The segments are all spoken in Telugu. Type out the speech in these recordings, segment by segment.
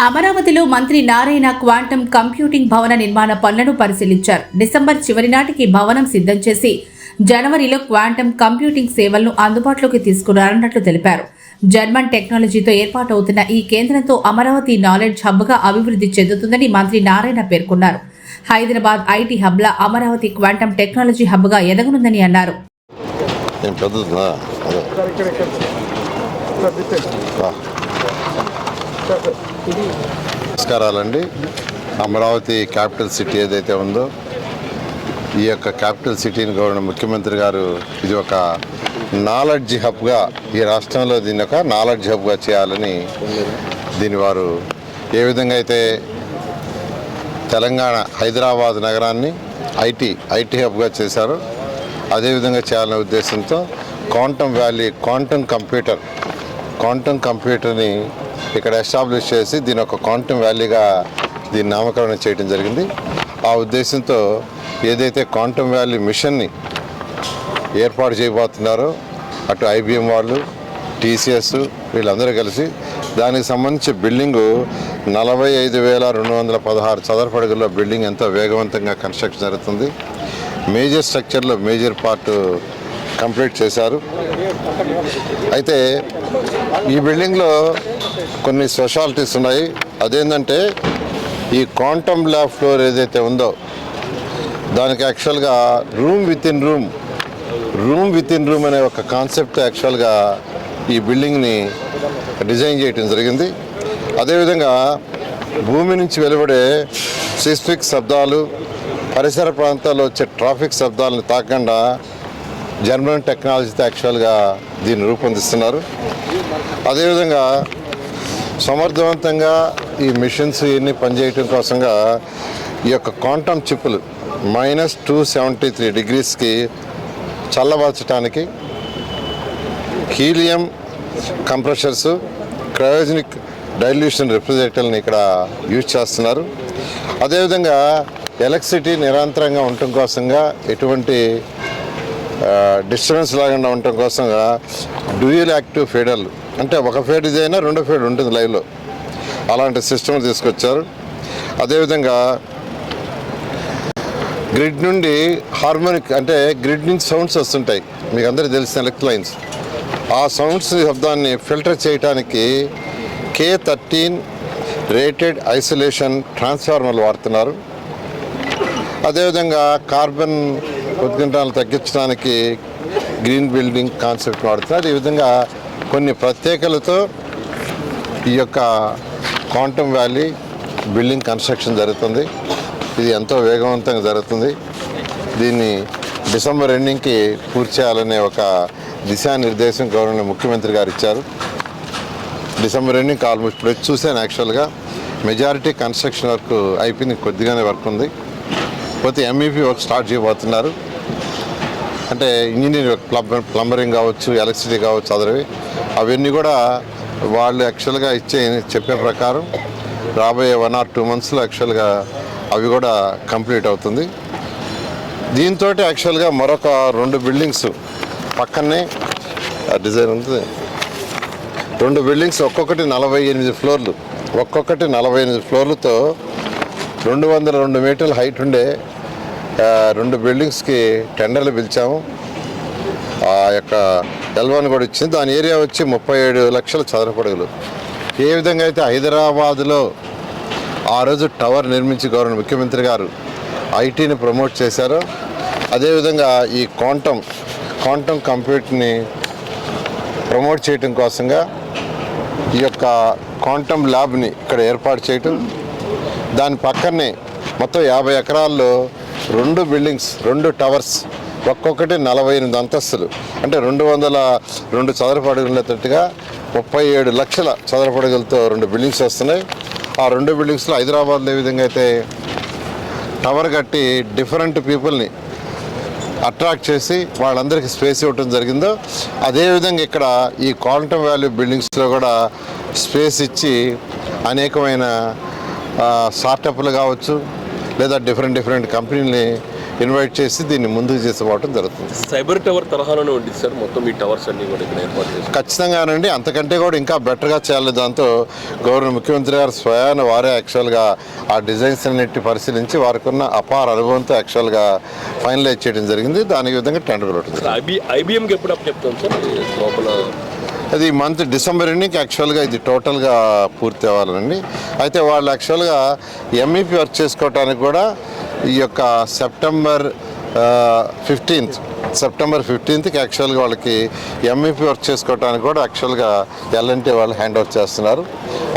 అమరావతిలో మంత్రి నారాయణ క్వాంటమ్ కంప్యూటింగ్ భవన నిర్మాణ పనులను పరిశీలించారు. డిసెంబర్ చివరి నాటికి భవనం సిద్ధం చేసి జనవరిలో క్వాంటమ్ కంప్యూటింగ్ సేవలను అందుబాటులోకి తీసుకురానున్నట్లు తెలిపారు. జర్మన్ టెక్నాలజీతో ఏర్పాటవుతున్న ఈ కేంద్రంతో అమరావతి నాలెడ్జ్ హబ్గా అభివృద్ధి చెందుతుందని మంత్రి నారాయణ పేర్కొన్నారు. హైదరాబాద్ ఐటీ హబ్లా అమరావతి క్వాంటమ్ టెక్నాలజీ హబ్గా ఎదగనుందని అన్నారు. నమస్కారాలండి. అమరావతి క్యాపిటల్ సిటీ ఏదైతే ఉందో ఈ యొక్క క్యాపిటల్ సిటీని గవర్నర్ ముఖ్యమంత్రి గారు ఇది ఒక నాలెడ్జ్ హబ్గా ఈ రాష్ట్రంలో దీన్ని ఒక నాలెడ్జ్ హబ్గా చేయాలని దీని వారు ఏ విధంగా అయితే తెలంగాణ హైదరాబాద్ నగరాన్ని ఐటీ హబ్గా చేశారో అదేవిధంగా చేయాలనే ఉద్దేశంతో క్వాంటమ్ వ్యాలీ క్వాంటమ్ కంప్యూటర్ని ఇక్కడ ఎస్టాబ్లిష్ చేసి దీని ఒక క్వాంటమ్ వ్యాలీగా దీన్ని నామకరణం చేయడం జరిగింది. ఆ ఉద్దేశంతో ఏదైతే క్వాంటమ్ వ్యాలీ మిషన్ని ఏర్పాటు చేయబోతున్నారో అటు ఐబిఎం వాళ్ళు, టీసీఎస్ వీళ్ళందరూ కలిసి దానికి సంబంధించి బిల్డింగు 45,216 చదరపు అడుగుల్లో బిల్డింగ్ ఎంతో వేగవంతంగా కన్స్ట్రక్షన్ జరుగుతుంది. మేజర్ స్ట్రక్చర్లో మేజర్ పార్ట్ కంప్లీట్ చేశారు. అయితే ఈ బిల్డింగ్లో కొన్ని స్పెషాలిటీస్ ఉన్నాయి. అదేంటంటే ఈ క్వాంటమ్ ల్యాబ్ ఫ్లోర్ ఏదైతే ఉందో దానికి యాక్చువల్గా రూమ్ విత్ ఇన్ రూమ్ అనే ఒక కాన్సెప్ట్ యాక్చువల్గా ఈ బిల్డింగ్ని డిజైన్ చేయడం జరిగింది. అదేవిధంగా భూమి నుంచి వెలువడే సిస్మిక్ శబ్దాలు, పరిసర ప్రాంతాల్లో వచ్చే ట్రాఫిక్ శబ్దాలను తాకకుండా జర్మన్ టెక్నాలజీతో యాక్చువల్గా దీన్ని రూపొందిస్తున్నారు. అదేవిధంగా సమర్థవంతంగా ఈ మిషన్స్ ఇవన్నీ పనిచేయటం కోసంగా ఈ యొక్క క్వాంటమ్ చిప్పులు -273 డిగ్రీస్కి చల్లబరచడానికి హీలియం కంప్రెషర్స్, క్రయోజనిక్ డైల్యూషన్ రిఫ్రిజిరేటర్ని ఇక్కడ యూజ్ చేస్తున్నారు. అదేవిధంగా ఎలక్ట్రిసిటీ నిరంతరంగా ఉండటం కోసంగా ఎటువంటి డిస్టర్బెన్స్ లేకుండా ఉండటం కోసంగా డ్యూయల్ యాక్టివ్ ఫీడర్లు, అంటే ఒక ఫీడ్ అయినా 2 ఫీడ్ ఉంటుంది లైవ్లో, అలాంటి సిస్టమ్ తీసుకొచ్చారు. అదేవిధంగా గ్రిడ్ నుండి హార్మోనిక్, అంటే గ్రిడ్ నుంచి సౌండ్స్ వస్తుంటాయి, మీకు అందరికీ తెలిసిన ఎలక్ట్రైన్స్, ఆ సౌండ్స్ శబ్దాన్ని ఫిల్టర్ చేయడానికి K13 రేటెడ్ ఐసోలేషన్ ట్రాన్స్ఫార్మర్లు వాడుతున్నారు. అదేవిధంగా కార్బన్ ఉద్గారాలు తగ్గించడానికి గ్రీన్ బిల్డింగ్ కాన్సెప్ట్ వాడుతున్నారు. ఈ విధంగా కొన్ని ప్రత్యేకలతో ఈ యొక్క క్వాంటమ్ వ్యాలీ బిల్డింగ్ కన్స్ట్రక్షన్ జరుగుతుంది. ఇది ఎంతో వేగవంతంగా జరుగుతుంది. దీన్ని డిసెంబర్ ఎండింగ్కి పూర్తి చేయాలనే ఒక దిశానిర్దేశం గవర్నర్ ముఖ్యమంత్రి గారు ఇచ్చారు. డిసెంబర్ ఎండింగ్ ఆల్మోస్ట్ ఇప్పుడు చూసాను. యాక్చువల్గా మెజారిటీ కన్స్ట్రక్షన్ వర్క్ అయిపోయింది, కొద్దిగానే వర్క్ ఉంది. పోతే ఎంఈపీ వర్క్ స్టార్ట్ చేయబోతున్నారు. అంటే ఇంజనీరింగ్ ప్లంబరింగ్ కావచ్చు, ఎలక్ట్రిసిటీ కావచ్చు, అదరవి అవన్నీ కూడా వాళ్ళు యాక్చువల్గా చెప్పే ప్రకారం రాబోయే 1 or 2 monthsలో యాక్చువల్గా అవి కూడా కంప్లీట్ అవుతుంది. దీంతో యాక్చువల్గా మరొక 2 బిల్డింగ్స్ పక్కనే డిజైన్ ఉంది. 2 బిల్డింగ్స్ ఒక్కొక్కటి 48 ఫ్లోర్లు, ఒక్కొక్కటి 48 ఫ్లోర్లతో 202 మీటర్ల హైట్ ఉండే 2 బిల్డింగ్స్కి టెండర్లు పిలిచాము. ఆ యొక్క ఎల్వాన్ కూడా ఇచ్చింది. దాని ఏరియా వచ్చి 37 లక్షల చదరపు అడుగులు. ఏ విధంగా అయితే హైదరాబాద్లో ఆ రోజు టవర్ నిర్మించి గవర్నర్ ముఖ్యమంత్రి గారు ఐటీని ప్రమోట్ చేశారో, అదేవిధంగా ఈ క్వాంటమ్ కంప్యూటర్ని ప్రమోట్ చేయటం కోసంగా ఈ యొక్క క్వాంటమ్ ల్యాబ్ని ఇక్కడ ఏర్పాటు చేయటం, దాని పక్కనే మొత్తం 50 ఎకరాల్లో 2 బిల్డింగ్స్, 2 టవర్స్, ఒక్కొక్కటి 48 అంతస్తులు, అంటే 202 చదరపు అడుగులతోటిగా 37 లక్షల చదరపు అడుగులతో 2 బిల్డింగ్స్ వస్తున్నాయి. ఆ 2 బిల్డింగ్స్లో హైదరాబాద్లో ఏ విధంగా అయితే టవర్ కట్టి డిఫరెంట్ పీపుల్ని అట్రాక్ట్ చేసి వాళ్ళందరికీ స్పేస్ ఇవ్వటం జరిగిందో, అదేవిధంగా ఇక్కడ ఈ క్వాంటమ్ వ్యాలీ బిల్డింగ్స్లో కూడా స్పేస్ ఇచ్చి అనేకమైన స్టార్టప్లు కావచ్చు లేదా డిఫరెంట్ కంపెనీలని ఇన్వైట్ చేసి దీన్ని ముందుకు తీసుకుపోవడం జరుగుతుంది. సైబర్ టవర్ తరహాలోనే ఉంటుంది సార్ మొత్తం ఈ టవర్స్ అన్ని కూడా ఇక్కడ ఏర్పాటు చేస్తారు. ఖచ్చితంగానండి, అంతకంటే కూడా ఇంకా బెటర్గా చేయాలి. దాంతో గవర్నర్ ముఖ్యమంత్రి గారు స్వయాన వారే యాక్చువల్గా ఆ డిజైన్స్ అన్నిటి పరిశీలించి వారికి ఉన్న అపార అనుభవంతో యాక్చువల్గా ఫైనలైజ్ చేయడం జరిగింది. దానికి విధంగా టెండర్ ఉంటుంది. ఐబిఎంకి ఎప్పుడు అప్ చెప్తాం సార్ లోపల? అది మంత్ డిసెంబర్ ఎండింగ్కి యాక్చువల్గా ఇది టోటల్గా పూర్తి అవ్వాలండి. అయితే వాళ్ళు యాక్చువల్గా ఎంఈపీ వర్క్ చేసుకోవడానికి కూడా ఈ యొక్క సెప్టెంబర్ 15th యాక్చువల్గా వాళ్ళకి ఎంఈపీ వర్క్ చేసుకోవడానికి కూడా యాక్చువల్గా ఎల్ఎన్టీ వాళ్ళు హ్యాండ్ ఓవర్ చేస్తున్నారు.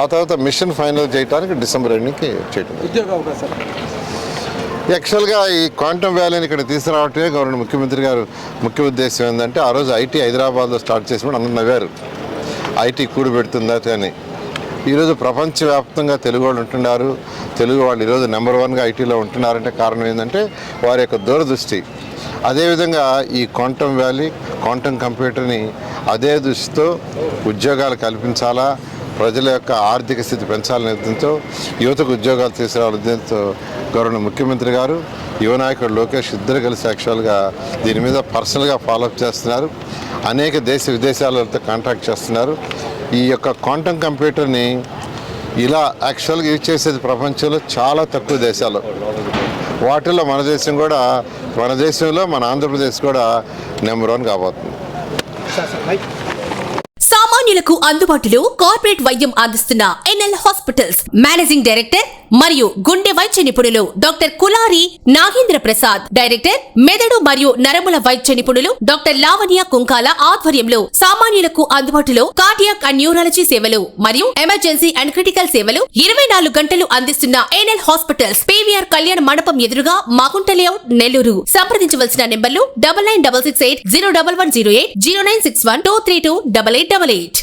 ఆ తర్వాత మిషన్ ఫైనల్ చేయడానికి డిసెంబర్ ఎండింగ్కి చేయడం. ఉద్యోగ అవకాశాలు యాక్చువల్గా ఈ క్వాంటమ్ వ్యాలీని ఇక్కడ తీసుకురావటమే గవర్నర్ ముఖ్యమంత్రి గారు ముఖ్య ఉద్దేశం ఏంటంటే, ఆ రోజు ఐటీ హైదరాబాద్లో స్టార్ట్ చేసినప్పుడు అందరూ నవ్వారు, ఐటీ కూడిపెడుతుందా అని. ఈరోజు ప్రపంచవ్యాప్తంగా తెలుగు వాళ్ళు ఉంటున్నారు. తెలుగు వాళ్ళు ఈరోజు నెంబర్ 1గా ఐటీలో ఉంటున్నారంటే కారణం ఏంటంటే వారి యొక్క దూరదృష్టి. అదేవిధంగా ఈ క్వాంటమ్ వ్యాలీ, క్వాంటమ్ కంప్యూటర్ని అదే దృష్టితో ఉద్యోగాలు కల్పించాలా, ప్రజల యొక్క ఆర్థిక స్థితి పెంచాలనే ఉద్దేశంతో, యువతకు ఉద్యోగాలు తీసుకురావాలనే ఉద్దేశంతో గవర్నర్ ముఖ్యమంత్రి గారు, యువ నాయకుడు లోకేష్ ఇద్దరు కలిసి యాక్చువల్గా దీని మీద పర్సనల్గా ఫాలోఅప్ చేస్తున్నారు. అనేక దేశ విదేశాలతో కాంటాక్ట్ చేస్తున్నారు. ఈ యొక్క క్వాంటమ్ కంప్యూటర్ని ఇలా యాక్చువల్గా యూజ్ చేసేది ప్రపంచంలో చాలా తక్కువ దేశాలు. వాటిల్లో మన దేశంలో మన ఆంధ్రప్రదేశ్ కూడా నెంబర్ 1 కాబోతుంది. సామాన్యులకు అందుబాటులో కార్పొరేట్ వైద్యం అందిస్తున్న ఎన్ఎల్ హాస్పిటల్స్ మేనేజింగ్ డైరెక్టర్ మరియు గుండె వైద్య నిపుణులు డాక్టర్ కులారి నాగేంద్ర ప్రసాద్, డైరెక్టర్ మెదడు మరియు నరముల వైద్య నిపుణులు డాక్టర్ లావణ్య కుంకాల ఆధ్వర్యంలో సామాన్యులకు అందుబాటులో కార్డియాక్ అండ్ న్యూరాలజీ సేవలు మరియు ఎమర్జెన్సీ అండ్ క్రిటికల్ సేవలు 24 గంటలు అందిస్తున్న ఎన్ఎల్ హాస్పిటల్స్ పీవీఆర్ కళ్యాణ మండపం ఎదురుగా మాగుంట లేఅవుట్, నెల్లూరు. సంప్రదించవలసిన నెంబర్లు 9966801108, 0961232888.